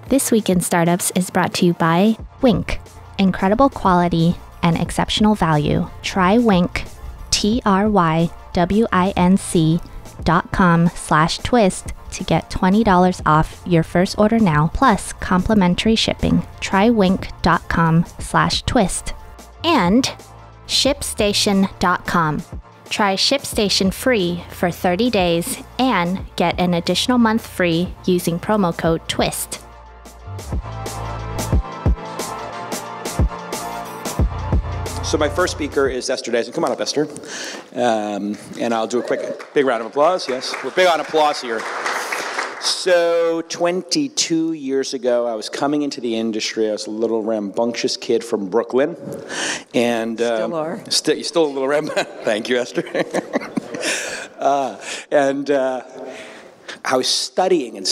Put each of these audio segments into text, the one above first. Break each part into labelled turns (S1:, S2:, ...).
S1: This Week in Startups is brought to you by Wink. Incredible quality and exceptional value. Try Wink, TRYWINC.com/twist to get $20 off your first order now, plus complimentary shipping. Trywink.com/twist. And ShipStation.com. Try ShipStation free for 30 days and get an additional month free using promo code TWIST.
S2: So my first speaker is Esther Dyson. Come on up, Esther. And I'll do a quick, big round of applause. Yes, we're big on applause here. So 22 years ago, I was coming into the industry. I was a little rambunctious kid from Brooklyn. And
S3: still are.
S2: Still a little Thank you, Esther. I was studying, and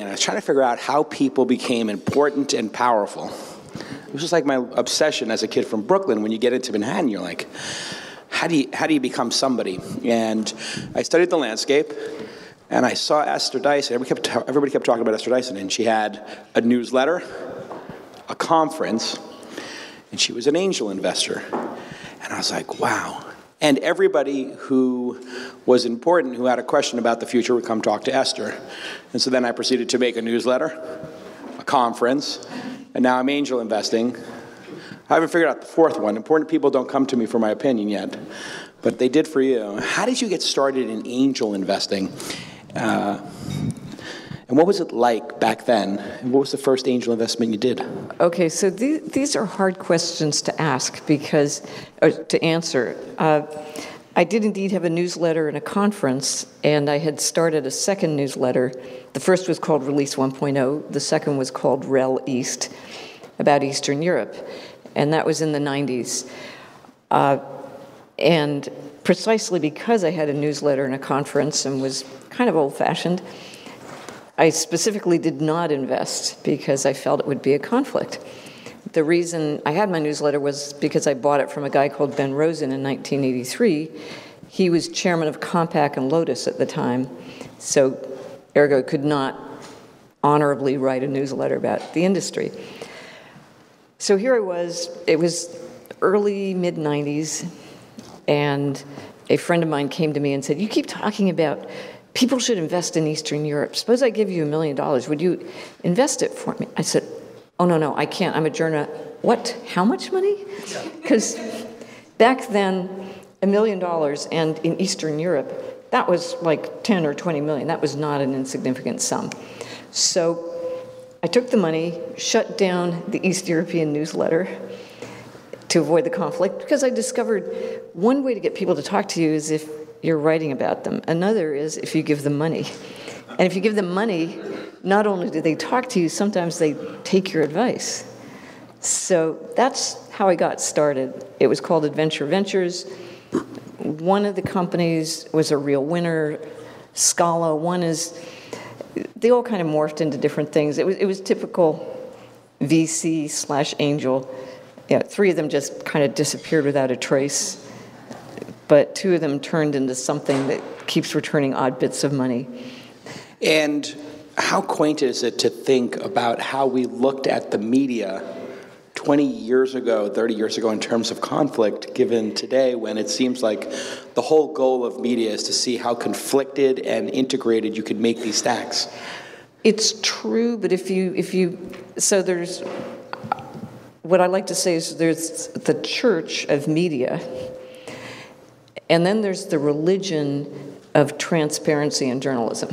S2: I was trying to figure out how people became important and powerful. It was just like my obsession as a kid from Brooklyn. When you get into Manhattan, you're like, how do you become somebody? And I studied the landscape, and I saw Esther Dyson. Everybody kept talking about Esther Dyson, and she had a newsletter, a conference, and she was an angel investor. And I was like, wow. And everybody who was important, who had a question about the future, would come talk to Esther. And so then I proceeded to make a newsletter, a conference, and now I'm angel investing. I haven't figured out the fourth one. Important people don't come to me for my opinion yet, but they did for you. How did you get started in angel investing? And what was it like back then? And what was the first angel investment you did?
S3: Okay, so these are hard questions to ask to answer. I did indeed have a newsletter and a conference, and I had started a second newsletter. The first was called Release 1.0. The second was called Rel East, about Eastern Europe. And that was in the 90s. And precisely because I had a newsletter and a conference and was kind of old-fashioned, I specifically did not invest because I felt it would be a conflict. The reason I had my newsletter was because I bought it from a guy called Ben Rosen in 1983. He was chairman of Compaq and Lotus at the time, so ergo could not honorably write a newsletter about the industry. So here I was, it was early, mid-90s, and a friend of mine came to me and said, "You keep talking about people should invest in Eastern Europe. Suppose I give you $1 million. Would you invest it for me?" I said, "Oh, no, I can't. I'm a journalist." "What? How much money?" Because back then, $1 million, and in Eastern Europe, that was like 10 or 20 million. That was not an insignificant sum. So I took the money, shut down the East European newsletter to avoid the conflict, because I discovered one way to get people to talk to you is if you're writing about them. Another is if you give them money. And if you give them money, not only do they talk to you, sometimes they take your advice. So that's how I got started. It was called Adventure Ventures. One of the companies was a real winner. Scala, they all kind of morphed into different things. It was typical VC/angel. Yeah, 3 of them just kind of disappeared without a trace. But 2 of them turned into something that keeps returning odd bits of money.
S2: And how quaint is it to think about how we looked at the media 20 years ago, 30 years ago in terms of conflict, given today when it seems like the whole goal of media is to see how conflicted and integrated you could make these stacks?
S3: It's true, but so there's, what I like to say is there's the church of media, and then there's the religion of transparency in journalism.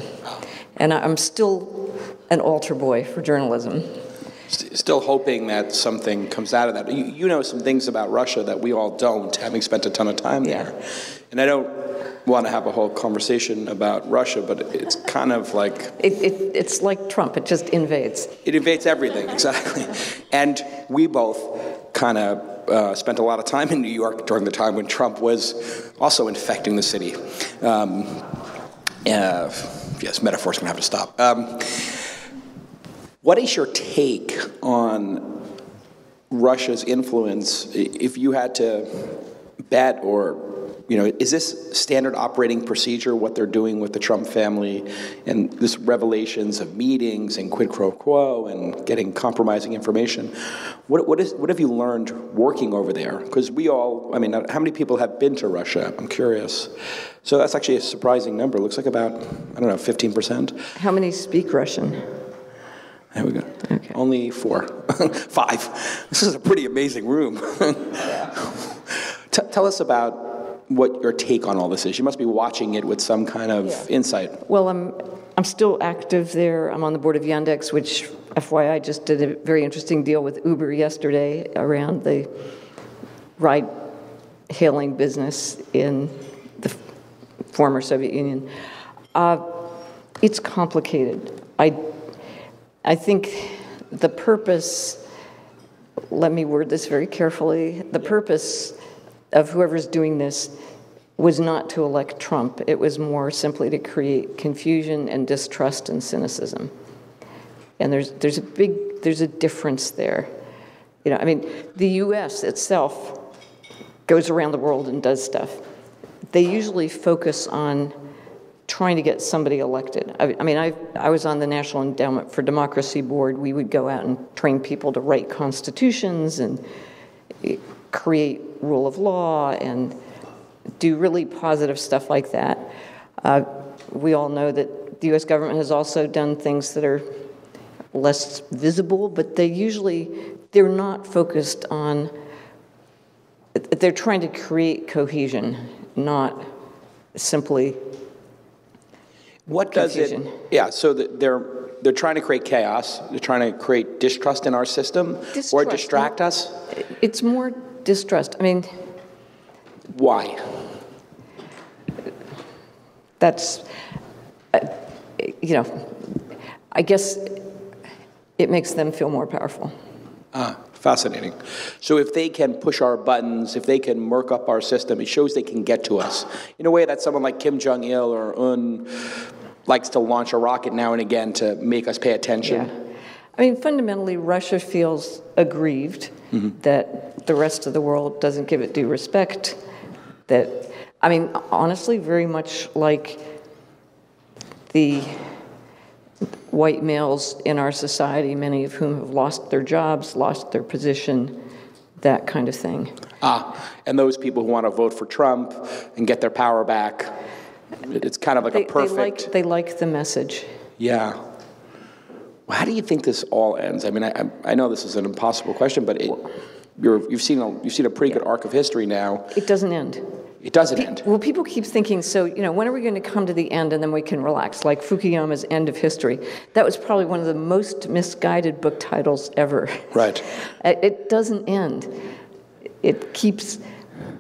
S3: And I'm still an altar boy for journalism.
S2: Still hoping that something comes out of that. You know some things about Russia that we all don't, having spent a ton of time there. And I don't want to have a whole conversation about Russia, but it's kind of like...
S3: It's like Trump. It just invades. It
S2: invades everything, exactly. And we both kind of spent a lot of time in New York during the time when Trump was also infecting the city. Yes, metaphor's going to have to stop. What is your take on Russia's influence, if you had to bet or is this standard operating procedure, what they're doing with the Trump family, and this revelations of meetings and quid pro quo and getting compromising information? What have you learned working over there? Because how many people have been to Russia? I'm curious. So that's actually a surprising number. It looks like about, 15%.
S3: How many speak Russian?
S2: There we go.
S3: Okay.
S2: Only 4. 5. This is a pretty amazing room. Tell us about what your take on all this is. You must be watching it with some kind of insight.
S3: Well, I'm still active there. I'm on the board of Yandex, which, FYI, just did a very interesting deal with Uber yesterday around the ride-hailing business in the former Soviet Union. It's complicated. I think the purpose, let me word this very carefully, the purpose of whoever's doing this was not to elect Trump. It was more simply to create confusion and distrust and cynicism. And there's a difference there. The U.S. itself goes around the world and does stuff. They usually focus on trying to get somebody elected. I was on the National Endowment for Democracy board. We would go out and train people to write constitutions and create rule of law and do really positive stuff like that. We all know that the U.S. government has also done things that are less visible, but they're not focused on, they're trying to create cohesion, not simply
S2: what
S3: confusion.
S2: Does it, yeah, so they're trying to create chaos, they're trying to create distrust in our system, or distract us?
S3: It's more distrust.
S2: Why?
S3: That's, I guess it makes them feel more powerful.
S2: Fascinating. So if they can push our buttons, if they can murk up our system, it shows they can get to us in a way that someone like Kim Jong-il or Un likes to launch a rocket now and again to make us pay attention.
S3: Yeah. Fundamentally, Russia feels aggrieved that the rest of the world doesn't give it due respect. That, honestly, very much like the white males in our society, many of whom have lost their jobs, lost their position, that kind of thing.
S2: And those people who want to vote for Trump and get their power back, it's kind of like a perfect...
S3: They like the message.
S2: Yeah. Well, how do you think this all ends? I know this is an impossible question, but you've seen a pretty good arc of history now.
S3: It doesn't end.
S2: It doesn't end.
S3: Well, people keep thinking, so, when are we going to come to the end and then we can relax, like Fukuyama's End of History? That was probably one of the most misguided book titles ever.
S2: Right.
S3: It doesn't end. It keeps...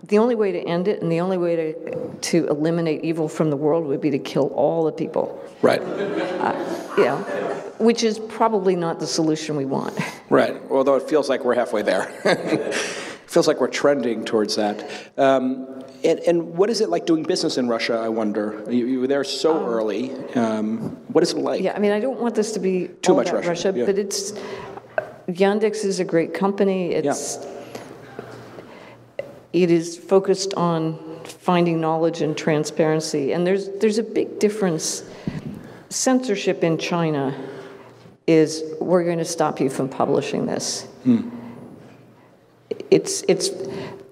S3: The only way to end it and the only way to eliminate evil from the world would be to kill all the people.
S2: Right.
S3: Which is probably not the solution we want.
S2: Right. Although it feels like we're halfway there. It feels like we're trending towards that. And what is it like doing business in Russia, I wonder? You were there so early. What is it like?
S3: Yeah, I don't want this to be
S2: too
S3: all
S2: much
S3: about
S2: Russia, yeah.
S3: But Yandex is a great company. It is focused on finding knowledge and transparency. And there's a big difference. Censorship in China is, we're going to stop you from publishing this.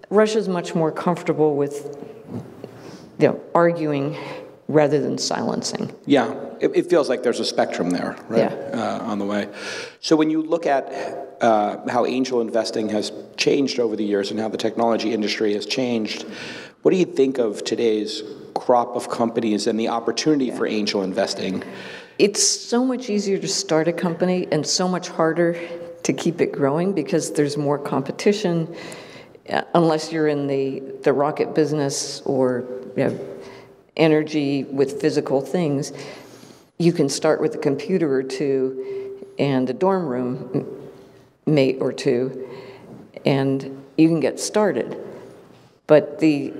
S3: Russia's much more comfortable with arguing rather than silencing.
S2: Yeah, it feels like there's a spectrum there, right? On the way. So when you look at how angel investing has changed over the years and how the technology industry has changed, what do you think of today's crop of companies and the opportunity for angel investing?
S3: It's so much easier to start a company and so much harder to keep it growing because there's more competition. Unless you're in the rocket business or energy with physical things, you can start with a computer or two and a dorm room mate or two, and you can get started. But the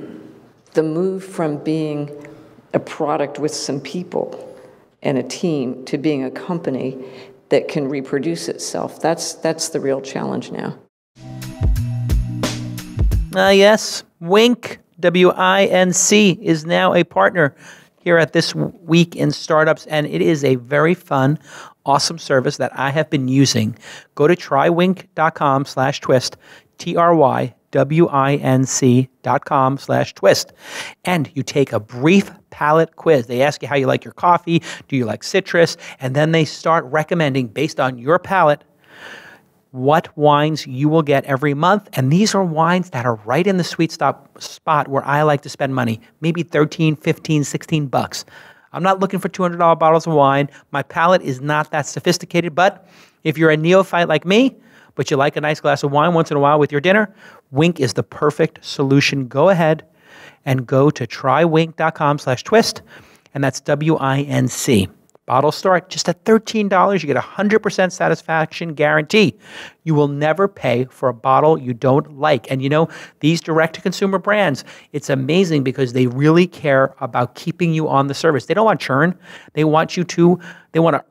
S3: move from being a product with some people and a team to being a company that can reproduce itself, that's the real challenge now.
S4: Yes, wink, WINC is now a partner here at This Week in Startups, and it is a very fun, awesome service that I have been using. Go to trywinc.com/twist, TRYWINC.com/twist, and you take a brief palate quiz. They ask you how you like your coffee, do you like citrus, and then they start recommending, based on your palate, what wines you will get every month. And these are wines that are right in the sweet spot where I like to spend money, maybe 13, 15, 16 bucks. I'm not looking for $200 bottles of wine. My palate is not that sophisticated, but if you're a neophyte like me, but you like a nice glass of wine once in a while with your dinner, Winc is the perfect solution. Go ahead and go to trywinc.com/twist, and that's WINC. Bottles start just at $13. You get 100% satisfaction guarantee. You will never pay for a bottle you don't like. And you know, these direct-to-consumer brands, it's amazing because they really care about keeping you on the service. They don't want churn. They want to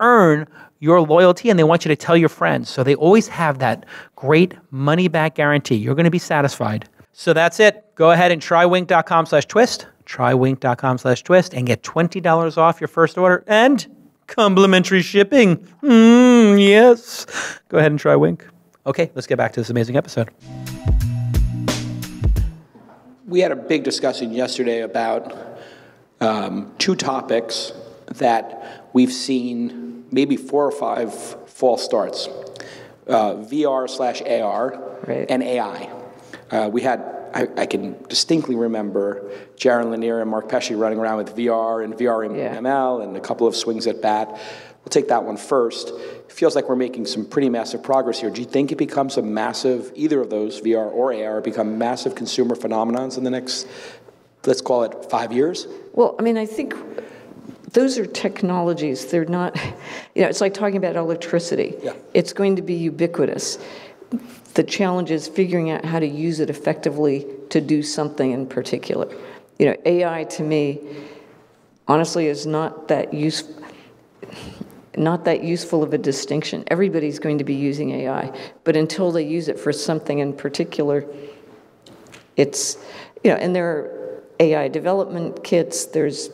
S4: earn your loyalty, and they want you to tell your friends. So they always have that great money-back guarantee. You're going to be satisfied. So that's it. Go ahead and trywinc.com/twist, trywinc.com/twist, and get $20 off your first order and complimentary shipping. Yes. Go ahead and try Winc. Okay, let's get back to this amazing episode.
S2: We had a big discussion yesterday about two topics that we've seen maybe 4 or 5 false starts. VR/AR and AI. I can distinctly remember Jaron Lanier and Mark Pesce running around with VR and ML and a couple of swings at bat. We'll take that one first. It feels like we're making some pretty massive progress here. Do you think it becomes a massive, either of those, VR or AR, become massive consumer phenomenons in the next, let's call it 5 years?
S3: Well, I mean, I think those are technologies. They're not, it's like talking about electricity.
S2: Yeah.
S3: It's going to be ubiquitous. The challenge is figuring out how to use it effectively to do something in particular. AI to me, honestly, is not that useful of a distinction. Everybody's going to be using AI, but until they use it for something in particular, it's, and there are AI development kits, there's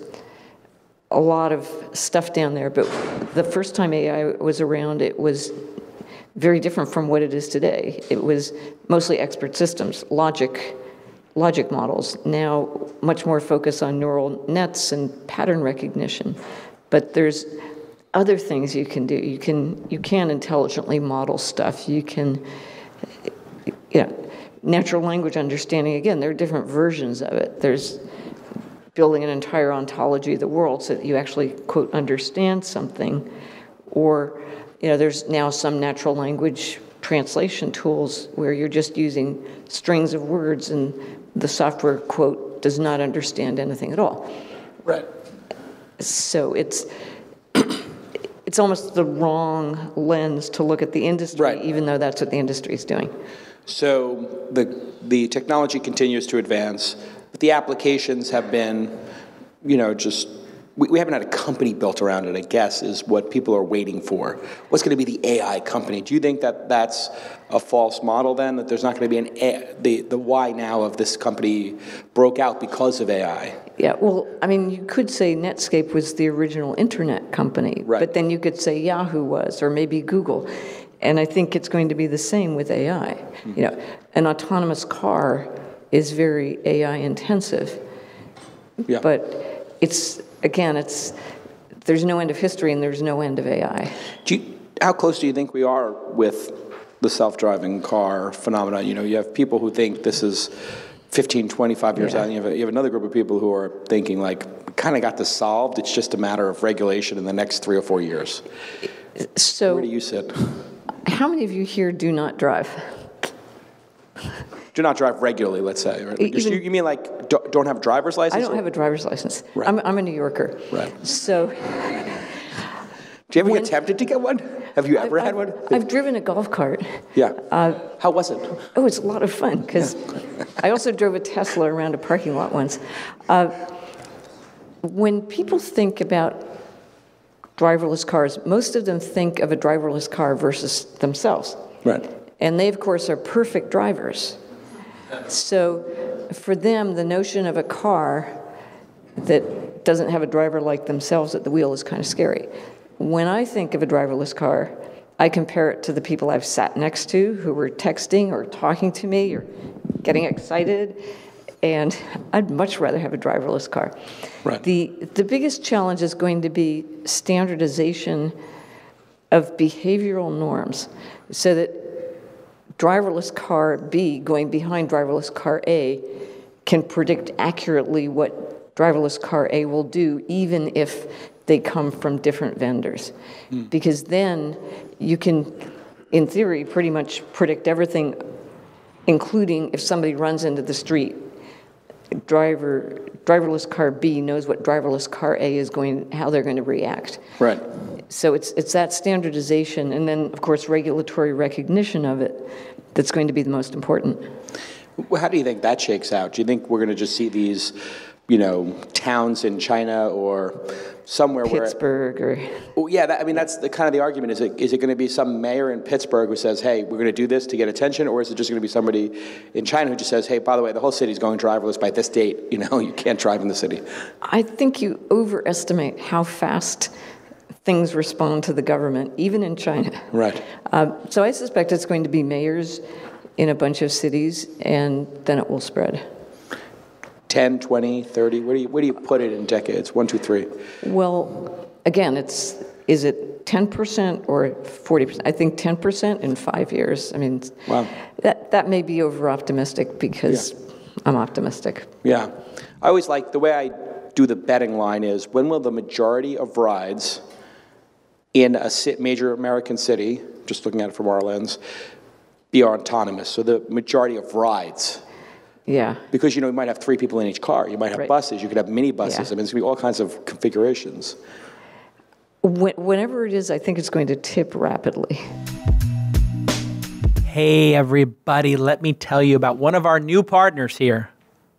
S3: a lot of stuff down there, but the first time AI was around, it was very different from what it is today. It was mostly expert systems, logic models. Now, much more focus on neural nets and pattern recognition. But there's other things you can do. You can intelligently model stuff. You can, natural language understanding. Again, there are different versions of it. There's building an entire ontology of the world so that you actually, quote, understand something, or there's now some natural language translation tools where you're just using strings of words and the software, quote, does not understand anything at all.
S2: Right.
S3: So it's almost the wrong lens to look at the industry,
S2: right,
S3: even though that's what the industry is doing.
S2: So the technology continues to advance, but the applications have been, just... We haven't had a company built around it, I guess, is what people are waiting for. What's going to be the AI company? Do you think that that's a false model then, that there's not going to be the why now of this company broke out because of AI?
S3: Yeah, well, I mean, you could say Netscape was the original internet company,
S2: right,
S3: but then you could say Yahoo was, or maybe Google. And I think it's going to be the same with AI. Mm-hmm. An autonomous car is very AI intensive, but there's no end of history and there's no end of AI.
S2: How close do you think we are with the self-driving car phenomenon? You have people who think this is 15, 25 years out, and you have another group of people who are thinking, like, we kind of got this solved. It's just a matter of regulation in the next 3 or 4 years.
S3: So,
S2: where do you sit?
S3: How many of you here do not drive?
S2: Do not drive regularly, let's say. Right? You mean like don't have a driver's license?
S3: I don't have a driver's license.
S2: Right.
S3: I'm a New Yorker.
S2: Right.
S3: So.
S2: Do you ever get tempted to get one? Have you ever had one?
S3: I've driven a golf cart.
S2: Yeah. How was it?
S3: Oh, it's a lot of fun, because I also drove a Tesla around a parking lot once. When people think about driverless cars, most of them think of a driverless car versus themselves.
S2: Right.
S3: And they, of course, are perfect drivers. So for them, the notion of a car that doesn't have a driver like themselves at the wheel is kind of scary. When I think of a driverless car, I compare it to the people I've sat next to who were texting or talking to me or getting excited, and I'd much rather have a driverless car.
S2: Right.
S3: The biggest challenge is going to be standardization of behavioral norms so that driverless car B going behind driverless car A can predict accurately what driverless car A will do, even if they come from different vendors. Because then you can, in theory, pretty much predict everything, including if somebody runs into the street. Driverless car B knows what driverless car A is how they're going to react.
S2: Right.
S3: So it's that standardization, and then, of course, regulatory recognition of it that's going to be the most important.
S2: Well, how do you think that shakes out? Do you think we're going to just see these, towns in China or somewhere
S3: Pittsburgh
S2: where... Well, yeah, that's the kind of the argument. Is it going to be some mayor in Pittsburgh who says, hey, we're going to do this to get attention, or is it just going to be somebody in China who just says, hey, by the way, the whole city's going driverless by this date, you can't drive in the city?
S3: I think you overestimate how fast things respond to the government, even in China.
S2: Right.
S3: So I suspect it's going to be mayors in a bunch of cities, and then it will spread.
S2: 10, 20, 30? Where do you put it in decades? 1, 2, 3?
S3: Well, again, is it 10% or 40%? I think 10% in 5 years.
S2: Wow.
S3: That may be over-optimistic because I'm optimistic.
S2: Yeah. I always like, the way I do the betting line is, when will the majority of rides in a major American city, just looking at it from our lens, be autonomous? So the majority of rides.
S3: Yeah.
S2: Because, you might have 3 people in each car. You might have buses. You could have mini buses.
S3: Yeah.
S2: It's going to be all kinds of configurations.
S3: Whenever it is, I think it's going to tip rapidly.
S4: Hey, everybody. Let me tell you about one of our new partners here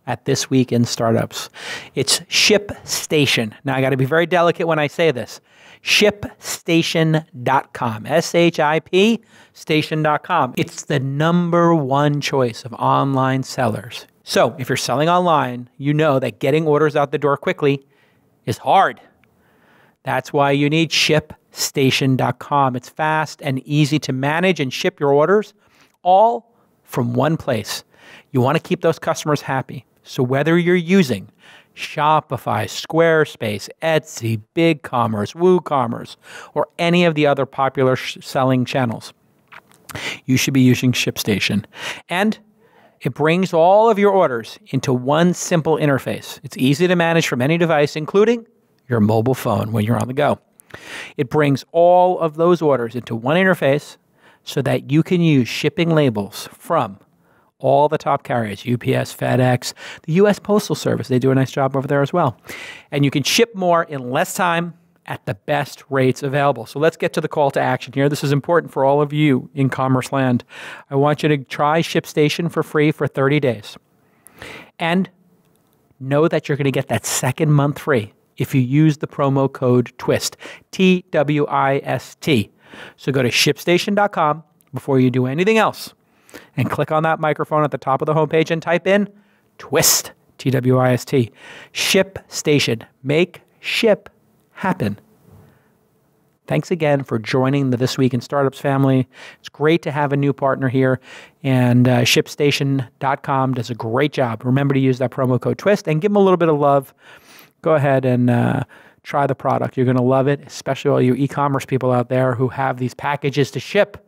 S4: at This Week in Startups. It's ShipStation. Now, I got to be very delicate when I say this. ShipStation.com. S-H-I-P, station.com. It's the #1 choice of online sellers. So if you're selling online, you know that getting orders out the door quickly is hard. That's why you need ShipStation.com. It's fast and easy to manage and ship your orders all from one place. You want to keep those customers happy. So whether you're using Shopify, Squarespace, Etsy, BigCommerce, WooCommerce, or any of the other popular selling channels, you should be using ShipStation. And it brings all of your orders into one simple interface. It's easy to manage from any device, including your mobile phone when you're on the go. It brings all of those orders into one interface so that you can use shipping labels from all the top carriers, UPS, FedEx, the U.S. Postal Service. They do a nice job over there as well. And you can ship more in less time at the best rates available. So let's get to the call to action here. This is important for all of you in commerce land. I want you to try ShipStation for free for 30 days. And know that you're going to get that second month free if you use the promo code TWIST, T-W-I-S-T. So go to ShipStation.com before you do anything else and click on that microphone at the top of the homepage and type in TWIST, T-W-I-S-T. ShipStation. Make ship happen. Thanks again for joining the This Week in Startups family. It's great to have a new partner here, and ShipStation.com does a great job. Remember to use that promo code TWIST and give them a little bit of love. Go ahead and try the product. You're going to love it, especially all you e-commerce people out there who have these packages to ship.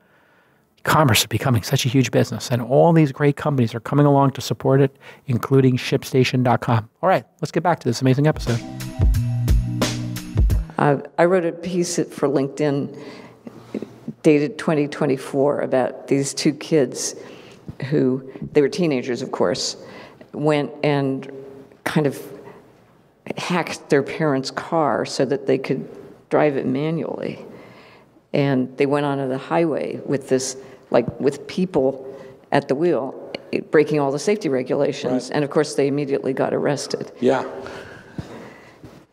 S4: E-commerce is becoming such a huge business, and all these great companies are coming along to support it, including ShipStation.com. All right, let's get back to this amazing episode.
S3: I wrote a piece for LinkedIn dated 2024 about these 2 kids who, they were teenagers, of course, went and kind of hacked their parents' car so that they could drive it manually. And they went onto the highway with this, with people at the wheel, breaking all the safety regulations. Right. And of course, they immediately got arrested.
S2: Yeah.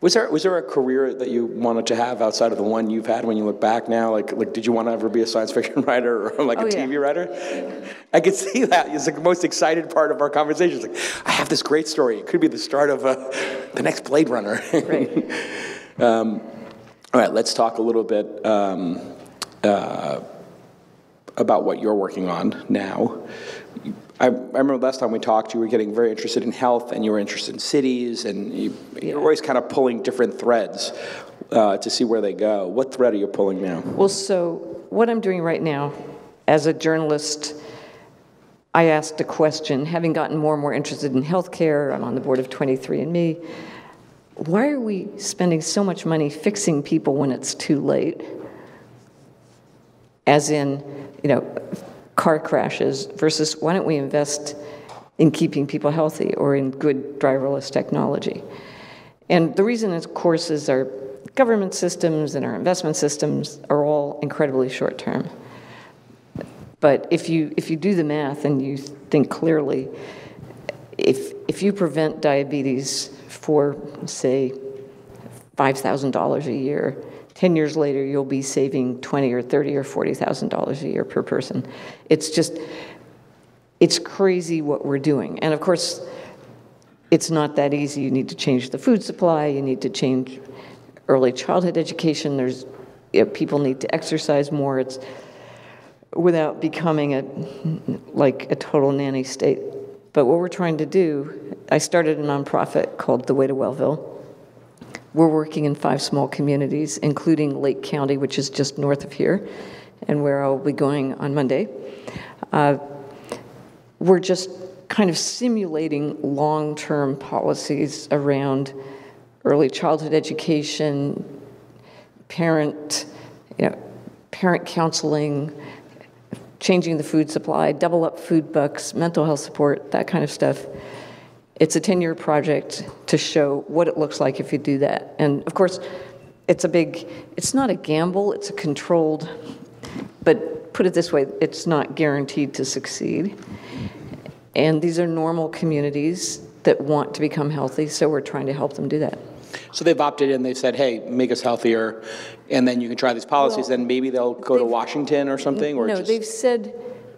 S2: Was there a career that you wanted to have outside of the one you've had when you look back now? Like did you want to ever be a science fiction writer or like a TV writer? I could see that. It's like the most excited part of our conversation. It's like, I have this great story. It could be the start of the next Blade Runner.
S3: Right.
S2: All right, let's talk a little bit about what you're working on now. I remember last time we talked, you were getting very interested in health, and you were interested in cities, and you're always kind of pulling different threads to see where they go. What thread are you pulling now?
S3: Well, so what I'm doing right now, as a journalist, I asked a question, having gotten more and more interested in healthcare. I'm on the board of 23andMe. Why are we spending so much money fixing people when it's too late? As in, car crashes versus why don't we invest in keeping people healthy or in good driverless technology? And the reason, of course, is our government systems and our investment systems are all incredibly short-term. But if you do the math and you think clearly, if you prevent diabetes for, say, $5,000 a year, 10 years later, you'll be saving $20 or $30 or $40,000 a year per person. It's crazy what we're doing. And of course, it's not that easy. You need to change the food supply. You need to change early childhood education. People need to exercise more. It's without becoming a total nanny state. But what we're trying to do, I started a nonprofit called The Way to Wellville. We're working in 5 small communities, including Lake County, which is just north of here, and where I'll be going on Monday. We're just kind of simulating long-term policies around early childhood education, parent counseling, changing the food supply, double up food bucks, mental health support, that kind of stuff. It's a 10-year project to show what it looks like if you do that. And of course, it's not a gamble, it's a controlled, but put it this way, it's not guaranteed to succeed. And these are normal communities that want to become healthy, so we're trying to help them do that.
S2: So they've opted in, they've said, hey, make us healthier, and then you can try these policies, then maybe they'll go to Washington or something? Or
S3: they've said,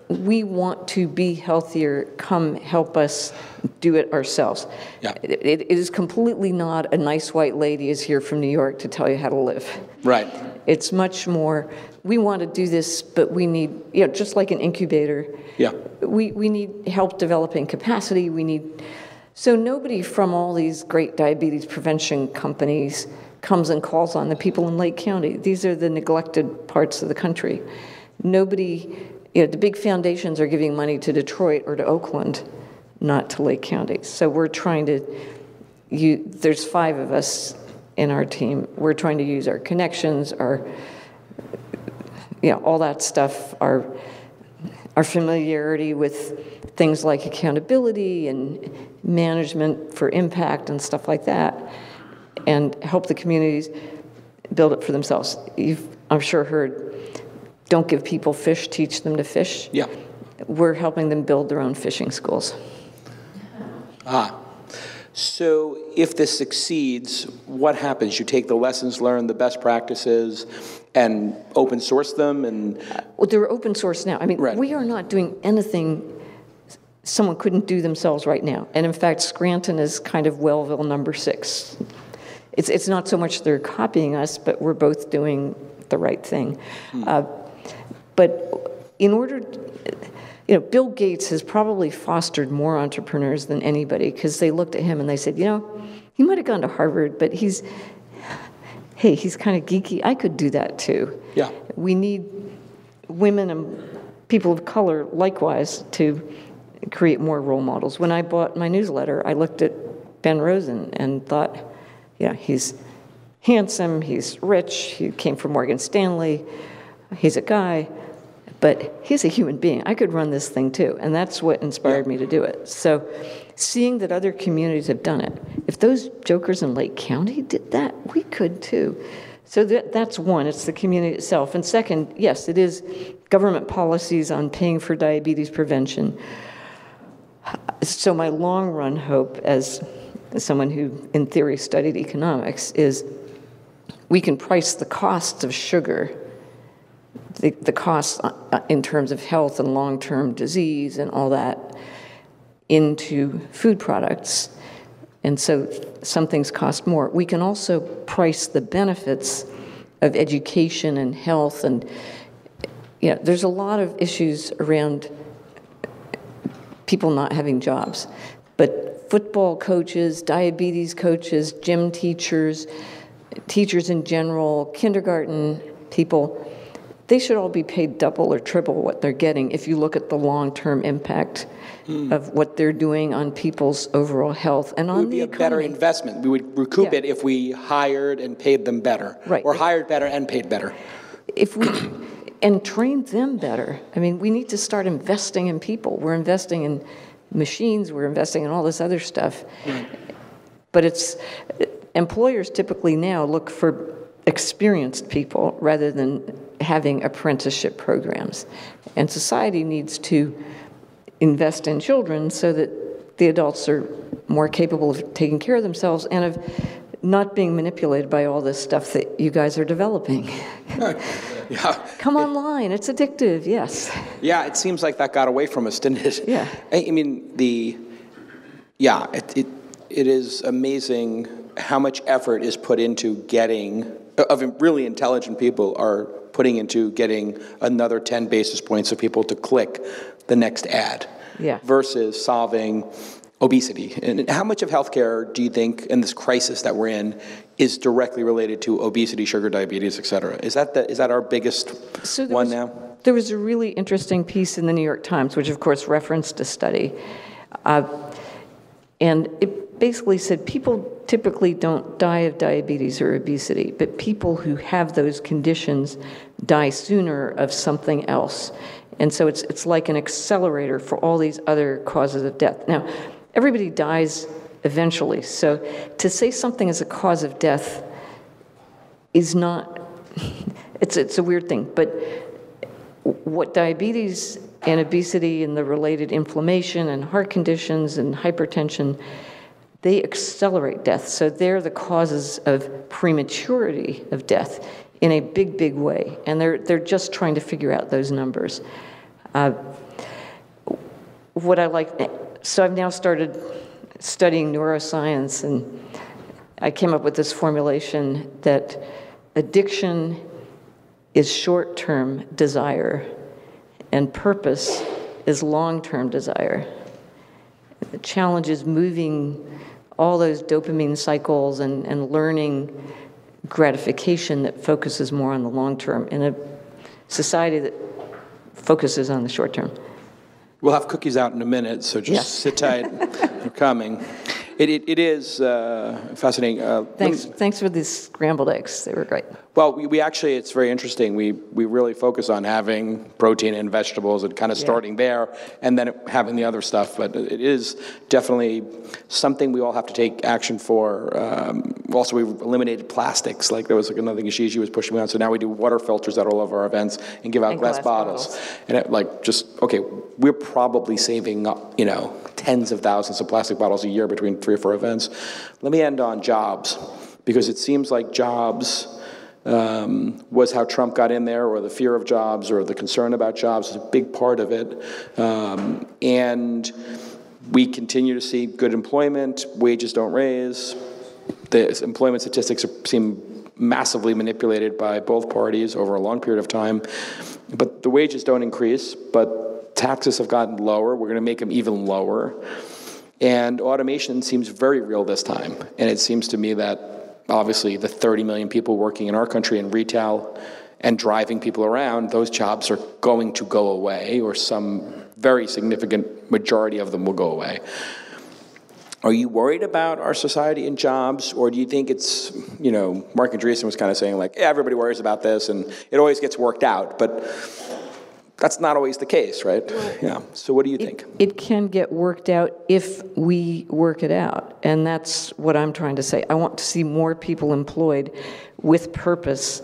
S3: we want to be healthier, come help us do it ourselves.
S2: Yeah.
S3: It is completely not a nice white lady is here from New York to tell you how to live.
S2: Right.
S3: It's much more, we want to do this, but we need, just like an incubator.
S2: Yeah.
S3: We need help developing capacity. So nobody from all these great diabetes prevention companies comes and calls on the people in Lake County. These are the neglected parts of the country. Nobody, the big foundations are giving money to Detroit or to Oakland, not to Lake County. So we're trying to, there's 5 of us in our team. We're trying to use our connections, our, all that stuff, our familiarity with things like accountability and management for impact and stuff like that, and help the communities build it for themselves. You've, I'm sure, heard, don't give people fish, teach them to fish.
S2: Yeah.
S3: We're helping them build their own fishing schools.
S2: So if this succeeds, what happens? You take the lessons learned, the best practices, and open source them? And
S3: well, they're open source now. I mean,
S2: right.
S3: We are not doing anything someone couldn't do themselves right now. And in fact, Scranton is kind of Wellville number 6. It's not so much they're copying us, but we're both doing the right thing. But in order, Bill Gates has probably fostered more entrepreneurs than anybody, because they looked at him and they said, he might have gone to Harvard, but he's kind of geeky. I could do that too. Yeah. We need women and people of color likewise to create more role models. When I bought my newsletter, I looked at Ben Rosen and thought, he's handsome, he's rich, he came from Morgan Stanley, he's a guy, but he's a human being. I could run this thing too, and that's what inspired me to do it. So seeing that other communities have done it, if those jokers in Lake County did that, we could too. So that's one, it's the community itself. And second, yes, it is government policies on paying for diabetes prevention. So my long-run hope, as someone who, in theory, studied economics, is we can price the costs of sugar, the costs in terms of health and long-term disease and all that, into food products. And so some things cost more. We can also price the benefits of education and health, and there's a lot of issues around people not having jobs. But football coaches, diabetes coaches, gym teachers, teachers in general, kindergarten people, they should all be paid double or triple what they're getting if you look at the long-term impact of what they're doing on people's overall health and on the economy. It would be a better
S2: investment. We would recoup it if we hired and paid them better.
S3: Right.
S2: Or hired better and paid better.
S3: If we and trained them better. I mean, we need to start investing in people. We're investing in machines, we're investing in all this other stuff. But employers typically now look for experienced people rather than having apprenticeship programs. And society needs to invest in children so that the adults are more capable of taking care of themselves and of not being manipulated by all this stuff that you guys are developing.
S2: Yeah.
S3: Come online, it's addictive, yes.
S2: Yeah, it seems like that got away from us, didn't it?
S3: Yeah.
S2: I mean, it is amazing how much effort is put into of really intelligent people are putting into getting another 10 basis points of people to click the next ad versus solving obesity. And how much of healthcare do you think, in this crisis that we're in, is directly related to obesity, sugar, diabetes, et cetera? Is that our biggest one now?
S3: There was a really interesting piece in the New York Times, which of course referenced a study, and it basically said people typically don't die of diabetes or obesity, but people who have those conditions die sooner of something else. And so it's like an accelerator for all these other causes of death. Now, everybody dies eventually, so to say something is a cause of death is not, it's a weird thing, but what diabetes and obesity and the related inflammation and heart conditions and hypertension, they accelerate death. So they're the causes of prematurity of death in a big, big way. And they're just trying to figure out those numbers. So I've now started studying neuroscience, and I came up with this formulation that addiction is short-term desire and purpose is long-term desire. The challenge is moving all those dopamine cycles and learning gratification that focuses more on the long term in a society that focuses on the short term.
S2: We'll have cookies out in a minute, so just sit tight. They're coming. It is fascinating.
S3: Thanks for these scrambled eggs. They were great.
S2: Well, we actually, it's very interesting. We really focus on having protein and vegetables and kind of starting there and then having the other stuff. But it is definitely something we all have to take action for. Also, we've eliminated plastics. Like there was another thing Gigi was pushing me on. So now we do water filters at all of our events and give out glass bottles. And we're probably saving tens of thousands of plastic bottles a year between 3 or 4 events. Let me end on jobs, because it seems like jobs was how Trump got in there, or the fear of jobs, or the concern about jobs is a big part of it. And we continue to see good employment, wages don't raise. The employment statistics seem massively manipulated by both parties over a long period of time. But the wages don't increase, but taxes have gotten lower. We're going to make them even lower. And automation seems very real this time. And it seems to me that obviously the 30 million people working in our country in retail and driving people around, those jobs are going to go away, or some very significant majority of them will go away. Are you worried about our society and jobs, or do you think it's, Mark Andreessen was kind of saying everybody worries about this and it always gets worked out, but that's not always the case, right? So what do you think?
S3: It can get worked out if we work it out, and that's what I'm trying to say. I want to see more people employed with purpose,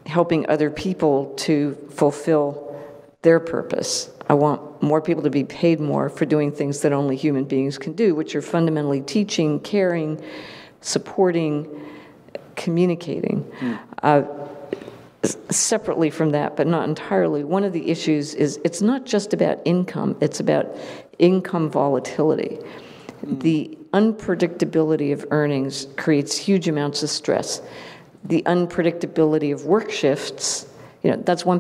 S3: helping other people to fulfill their purpose. I want more people to be paid more for doing things that only human beings can do, which are fundamentally teaching, caring, supporting, communicating. Separately from that, but not entirely, one of the issues is it's not just about income, it's about income volatility. The unpredictability of earnings creates huge amounts of stress. The unpredictability of work shifts, that's one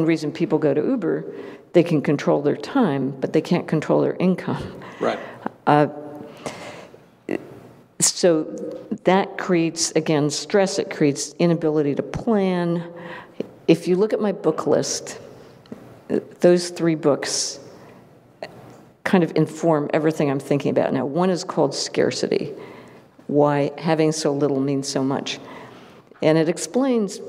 S3: reason people go to Uber. They can control their time, but they can't control their income.
S2: Right.
S3: So that creates, again, stress. It creates inability to plan. If you look at my book list, those 3 books kind of inform everything I'm thinking about now. One is called Scarcity, Why Having So Little Means So Much. And it explains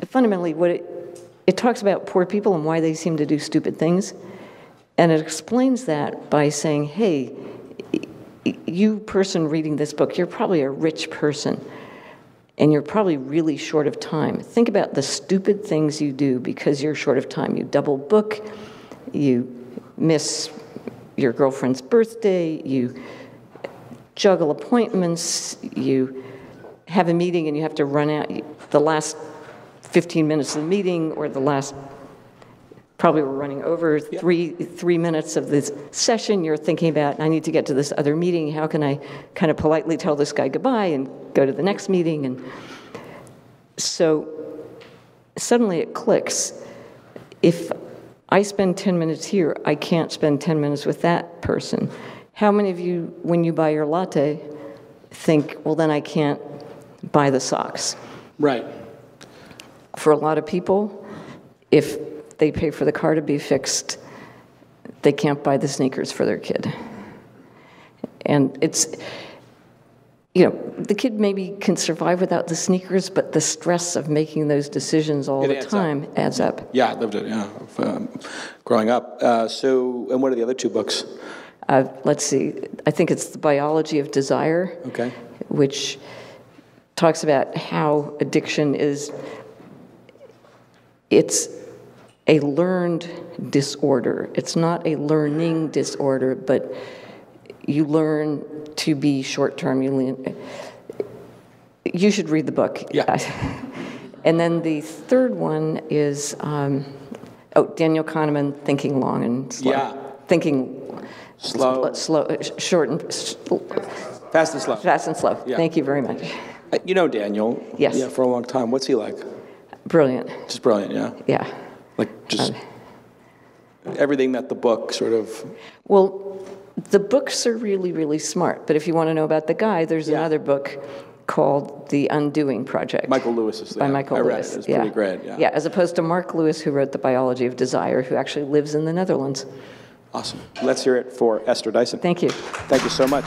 S3: fundamentally what it talks about poor people and why they seem to do stupid things. And it explains that by saying, hey, you person reading this book, you're probably a rich person, and you're probably really short of time. Think about the stupid things you do because you're short of time. You double book, you miss your girlfriend's birthday, you juggle appointments, you have a meeting and you have to run out the last 15 minutes of the meeting, or the last, probably we're running over three minutes of this session. You're thinking about, I need to get to this other meeting. How can I kind of politely tell this guy goodbye and go to the next meeting? And so suddenly it clicks. If I spend 10 minutes here, I can't spend 10 minutes with that person. How many of you, when you buy your latte, think, well, then I can't buy the socks?
S2: Right.
S3: For a lot of people, if they pay for the car to be fixed, they can't buy the sneakers for their kid. And it's, the kid maybe can survive without the sneakers, but the stress of making those decisions all the time adds up.
S2: Yeah, I lived it, growing up. And what are the other 2 books?
S3: Let's see. I think it's The Biology of Desire,
S2: Okay.
S3: which talks about how addiction is, it's a learned disorder. It's not a learning disorder, but you learn to be short-term. You should read the book.
S2: Yeah.
S3: And then the third one is, Daniel Kahneman, Thinking Long and Slow.
S2: Yeah.
S3: Thinking
S2: Slow.
S3: Short and...
S2: Fast and slow.
S3: Fast and slow.
S2: Yeah.
S3: Thank you very much.
S2: You know Daniel.
S3: Yes.
S2: Yeah, for a long time. What's he like?
S3: Brilliant.
S2: Just brilliant, yeah?
S3: Yeah.
S2: Like, just everything that the book sort of...
S3: Well, the books are really, really smart. But if you want to know about the guy, there's another book called The Undoing Project.
S2: Michael Lewis's.
S3: By Michael Lewis.
S2: I read it. It's pretty great, yeah.
S3: Yeah, as opposed to Mark Lewis, who wrote The Biology of Desire, who actually lives in the Netherlands.
S2: Awesome. Let's hear it for Esther Dyson.
S3: Thank you.
S2: Thank you so much.